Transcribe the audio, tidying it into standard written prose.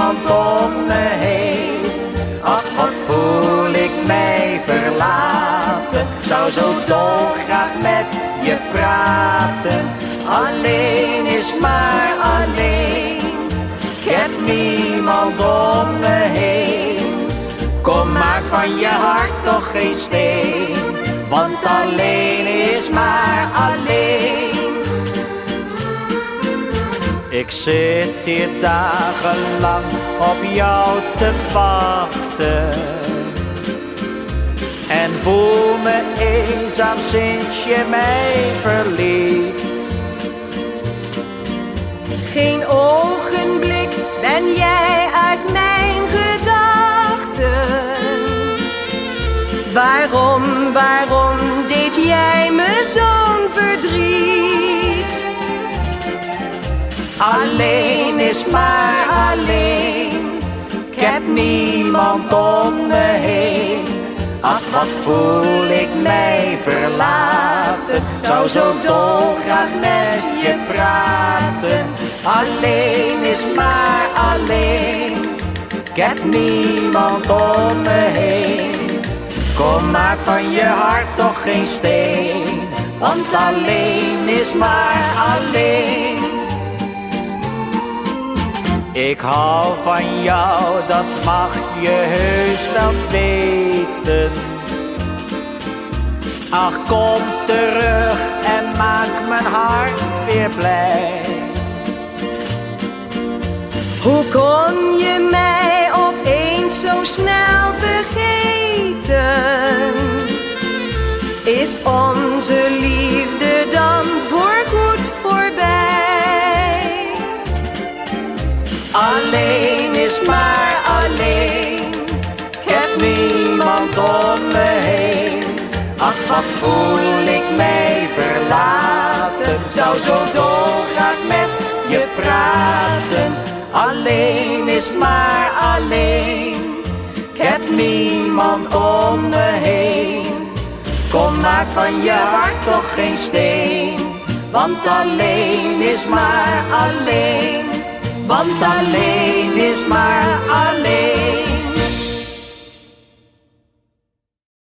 niemand om me heen. Ach, wat voel ik mij verlaten. Zou zo dolgraag met je praten. Alleen is maar alleen. Ik heb niemand om me heen. Kom, maak van je hart toch geen steen. Want alleen is maar alleen. Ik zit hier dagenlang op jou te wachten. En voel me eenzaam sinds je mij verliet. Geen ogenblik ben jij uit mijn gedachten. Waarom deed jij me zo'n verdriet? Alleen is maar alleen. Ik heb niemand om me heen. Ach, wat voel ik mij verlaten. Zou zo dolgraag met je praten. Alleen is maar alleen. Ik heb niemand om me heen. Kom, maak van je hart toch geen steen. Want alleen is maar alleen. Ik hou van jou, dat mag je heus wel weten. Ach, kom terug en maak mijn hart weer blij. Hoe kon je mij opeens zo snel vergeten? Is onze liefde dan voorgoed voorbij? Alleen is maar alleen. Ik heb niemand om me heen. Ach, wat voel ik mij verlaten. Zou zo dolgraag met je praten. Alleen is maar alleen. Ik heb niemand om me heen. Kom, maak van je hart toch geen steen. Want alleen is maar alleen. Want alleen is maar alleen.